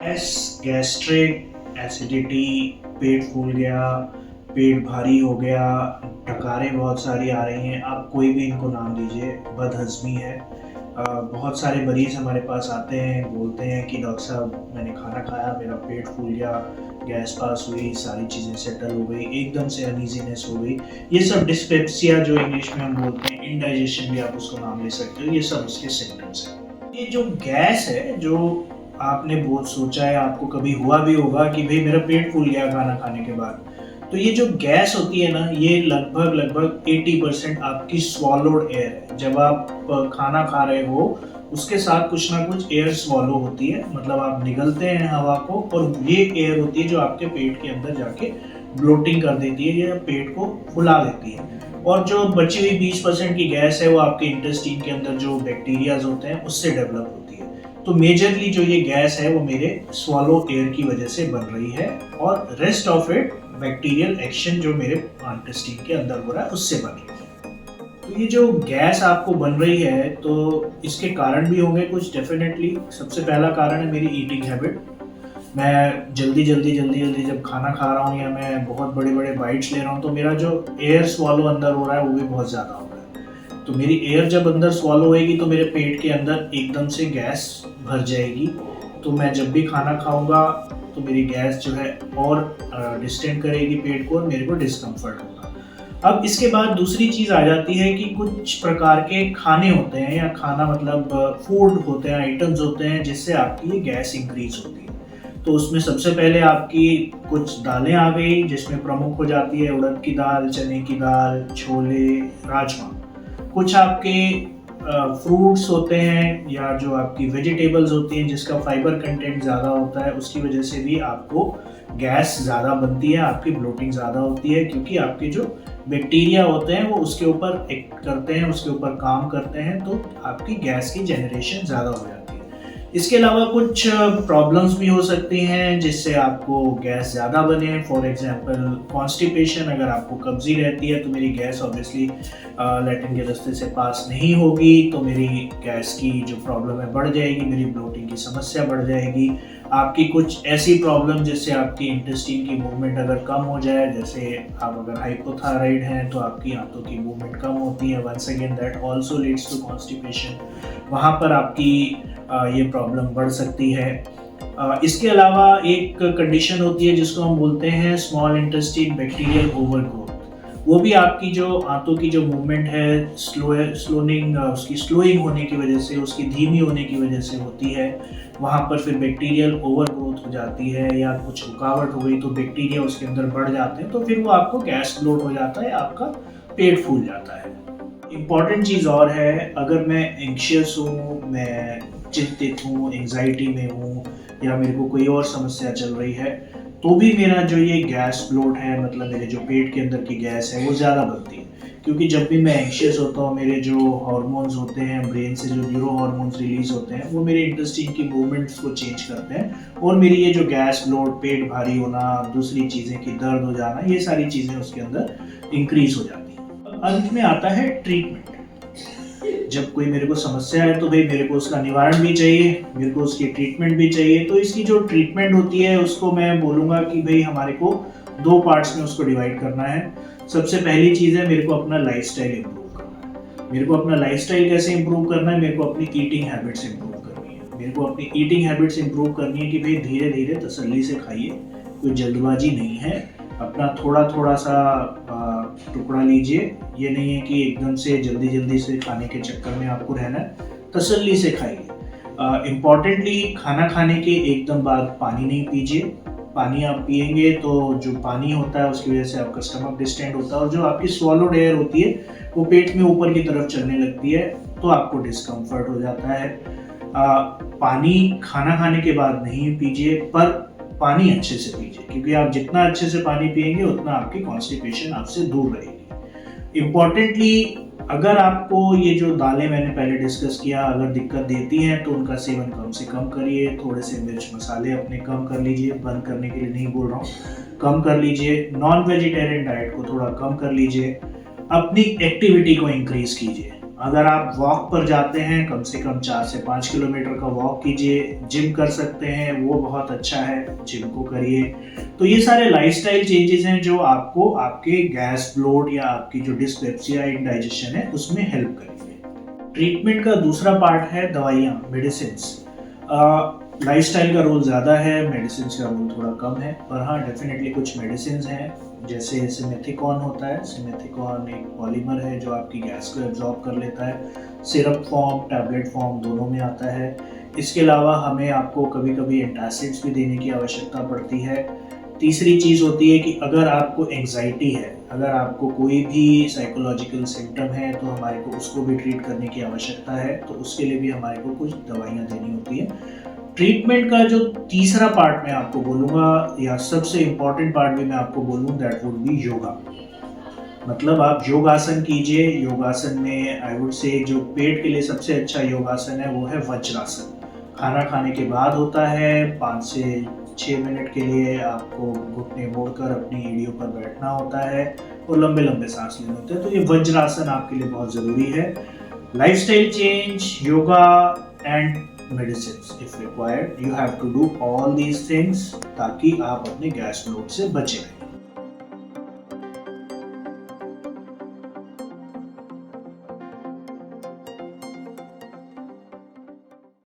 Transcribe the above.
Gastric acidity, पेट फूल गया, पेट भारी हो गया, डकारें बहुत सारी आ रही हैं, आप कोई भी इनको नाम दीजिए, बदहज़मी है। बहुत सारे मरीज़ हमारे पास आते हैं, बोलते हैं कि डॉक्टर साहब मैंने खाना खाया, मेरा पेट फूल गया, गैस पास हुई, सारी चीज़ें सेटल हो गई, एकदम से अनईज़ीनेस हो गई। ये सब डिस्पेप्सिया जो इंग्लिश में हम बोलते हैं, इंडाइजेशन भी आप उसको नाम ले सकते हो, ये सब उसके सिम्पटम्स हैं। ये जो गैस है, जो आपने बहुत सोचा है, आपको कभी हुआ भी होगा कि भाई मेरा पेट फूल गया खाना खाने के बाद, तो ये जो गैस होती है ना, ये लगभग लगभग 80% आपकी स्वॉलोड एयर है। जब आप खाना खा रहे हो, उसके साथ कुछ ना कुछ एयर स्वॉलो होती है, मतलब आप निगलते हैं हवा को, और ये एयर होती है जो आपके पेट के अंदर जाके ब्लोटिंग कर देती है या पेट को फुला देती है। और जो बची हुई 20% की गैस है, वो आपके इंटेस्टाइन के अंदर जो बैक्टीरियाज होते हैं उससे डेवलप होती है। तो मेजरली जो ये गैस है वो मेरे स्वॉलो एयर की वजह से बन रही है, और rest of it bacterial action जो मेरे इंटेस्टाइन के अंदर हो रहा है उससे बन रही है। तो ये जो गैस आपको बन रही है, तो इसके कारण भी होंगे कुछ डेफिनेटली। सबसे पहला कारण है मेरी ईटिंग हैबिट। मैं जल्दी जल्दी जल्दी जल्दी जब खाना खा रहा हूँ या मैं बहुत बड़े बड़े बाइट्स ले रहा हूँ, तो मेरा जो एयर स्वॉलो अंदर हो रहा है वो भी बहुत ज़्यादा हो रहा है। तो मेरी एयर जब अंदर स्वॉलो होएगी तो मेरे पेट के अंदर एकदम से गैस भर जाएगी। तो मैं जब भी खाना खाऊंगा तो मेरी गैस जो है और डिस्टेंड करेगी पेट को, और मेरे को डिस्कम्फर्ट होगा। अब इसके बाद दूसरी चीज़ आ जाती है कि कुछ प्रकार के खाने होते हैं, या खाना मतलब फूड होते हैं, आइटम्स होते हैं, जिससे आपकी ये गैस इंक्रीज होती है। तो उसमें सबसे पहले आपकी कुछ दालें आ गई, जिसमें प्रमुख हो जाती है उड़द की दाल, चने की दाल, छोले, राजमा। कुछ आपके फ्रूट्स होते हैं, या जो आपकी वेजिटेबल्स होती हैं जिसका फाइबर कंटेंट ज़्यादा होता है, उसकी वजह से भी आपको गैस ज़्यादा बनती है, आपकी ब्लोटिंग ज़्यादा होती है, क्योंकि आपके जो बैक्टीरिया होते हैं वो उसके ऊपर एक्ट करते हैं, उसके ऊपर काम करते हैं, तो आपकी गैस की जनरेशन ज़्यादा हो जाती है। इसके अलावा कुछ प्रॉब्लम्स भी हो सकती हैं जिससे आपको गैस ज़्यादा बने। फॉर एग्जांपल कॉन्स्टिपेशन, अगर आपको कब्जी रहती है तो मेरी गैस ऑब्वियसली लैट्रिन के रास्ते से पास नहीं होगी, तो मेरी गैस की जो प्रॉब्लम है बढ़ जाएगी, मेरी ब्लोटिंग की समस्या बढ़ जाएगी। आपकी कुछ ऐसी प्रॉब्लम जिससे आपकी इंटेस्टाइन की मूवमेंट अगर कम हो जाए, जैसे आप अगर हाइपोथायराइड हैं तो आपकी आंतों की मूवमेंट कम होती है, once again that also leads to constipation. वहाँ पर आपकी ये प्रॉब्लम बढ़ सकती है। इसके अलावा एक कंडीशन होती है जिसको हम बोलते हैं स्मॉल इंटेस्टाइन बैक्टीरियल ओवरग्रोथ। वो भी आपकी जो आंतों की जो मूवमेंट है उसकी स्लोइंग होने की वजह से, उसकी धीमी होने की वजह से होती है। वहाँ पर फिर बैक्टीरियल ओवरग्रोथ हो जाती है, या कुछ रुकावट हो गई तो बैक्टीरिया उसके अंदर बढ़ जाते हैं, तो फिर वो आपको गैस ब्लोट हो जाता है, आपका पेट फूल जाता है। इम्पॉर्टेंट चीज़ और है, अगर मैं एंग्शियस हूँ, मैं चिंतित हूँ, एंजाइटी में हूँ, या मेरे को कोई और समस्या चल रही है, तो भी मेरा जो ये गैस ब्लोट है, मतलब मेरे जो पेट के अंदर की गैस है वो ज़्यादा बनती है। क्योंकि जब भी मैं एंग्शियस होता हूँ, मेरे जो हार्मोन्स होते हैं, ब्रेन से जो न्यूरो हार्मोन्स रिलीज होते हैं, वो मेरे इंटेस्टाइन की मूवमेंट्स को चेंज करते हैं, और मेरी ये जो गैस ब्लोट, पेट भारी होना, दूसरी चीज़ें की दर्द हो जाना, ये सारी चीज़ें उसके अंदर इंक्रीज हो जाती हैं। अंत में आता है ट्रीटमेंट। जब कोई मेरे को समस्या है तो भाई मेरे को उसका निवारण भी चाहिए, मेरे को उसकी ट्रीटमेंट भी चाहिए। तो इसकी जो ट्रीटमेंट होती है उसको मैं बोलूँगा कि भाई हमारे को 2 पार्ट्स में उसको डिवाइड करना है। सबसे पहली चीज़ है, मेरे को अपना लाइफस्टाइल इम्प्रूव करना है। मेरे को अपना लाइफस्टाइल कैसे इम्प्रूव करना है? मेरे को अपनी ईटिंग हैबिट्स इम्प्रूव करनी है। मेरे को अपनी ईटिंग हैबिट्स इम्प्रूव करनी है कि भाई धीरे धीरे तसल्ली से खाइए, कोई जल्दबाजी नहीं है। अपना थोड़ा थोड़ा सा टुकड़ा लीजिए। ये नहीं है कि एकदम से जल्दी जल्दी से खाने के चक्कर में आपको रहना है, तसल्ली से खाइए। इम्पॉर्टेंटली, खाना खाने के एकदम बाद पानी नहीं पीजिए। पानी आप पिएंगे तो जो पानी होता है उसकी वजह से आपका स्टमक डिस्टेंड होता है, और जो आपकी स्वॉलोड एयर होती है वो पेट में ऊपर की तरफ चलने लगती है, तो आपको डिस्कम्फर्ट हो जाता है। पानी खाना खाने के बाद नहीं पीजिए, पर पानी अच्छे से पीजिए, क्योंकि आप जितना अच्छे से पानी पिएंगे उतना आपकी कॉन्स्टिपेशन आपसे दूर रहेगी। इम्पॉर्टेंटली, अगर आपको ये जो दालें मैंने पहले डिस्कस किया अगर दिक्कत देती हैं, तो उनका सेवन कम से कम करिए। थोड़े से मिर्च मसाले अपने कम कर लीजिए, बंद करने के लिए नहीं बोल रहा हूँ, कम कर लीजिए। नॉन वेजिटेरियन डाइट को थोड़ा कम कर लीजिए। अपनी एक्टिविटी को इंक्रीज कीजिए। अगर आप वॉक पर जाते हैं, कम से कम 4 से 5 किलोमीटर का वॉक कीजिए। जिम कर सकते हैं, वो बहुत अच्छा है, जिम को करिए। तो ये सारे लाइफस्टाइल चेंजेस हैं जो आपको आपके गैस ब्लोट या आपकी जो डिस्पेप्सिया इंडाइजेशन है उसमें हेल्प करेंगे। ट्रीटमेंट का दूसरा पार्ट है दवाइयाँ, मेडिसिन्स। लाइफस्टाइल का रोल ज़्यादा है, मेडिसिन का रोल थोड़ा कम है, पर हाँ डेफिनेटली कुछ मेडिसिन हैं, जैसे सिमेथिकॉन होता है। सिमेथिकॉन एक पॉलीमर है जो आपकी गैस को एब्जॉर्ब कर लेता है। सिरप फॉर्म, टैबलेट फॉर्म दोनों में आता है। इसके अलावा हमें आपको कभी कभी एंटासिड्स भी देने की आवश्यकता पड़ती है। तीसरी चीज़ होती है कि अगर आपको एंग्जाइटी है, अगर आपको कोई भी साइकोलॉजिकल सिम्टम है, तो हमारे को उसको भी ट्रीट करने की आवश्यकता है, तो उसके लिए भी हमारे को कुछ दवाइयाँ देनी होती है। ट्रीटमेंट का जो तीसरा पार्ट मैं आपको बोलूँगा, या सबसे इम्पॉर्टेंट पार्ट भी मैं आपको बोलूँ, दैट वुड बी योगा। मतलब आप योगासन कीजिए। योगासन में आई वुड से जो पेट के लिए सबसे अच्छा योगासन है वो है वज्रासन। खाना खाने के बाद होता है, 5 से 6 मिनट के लिए आपको घुटने मोड़कर अपनी एड़ियों पर बैठना होता है और लंबे लंबे सांस लेने होते हैं। तो ये वज्रासन आपके लिए बहुत ज़रूरी है। Lifestyle change, yoga and medicines if required, you have to do all these things ताकि आप अपने गैस ब्लोट से बचे रहें।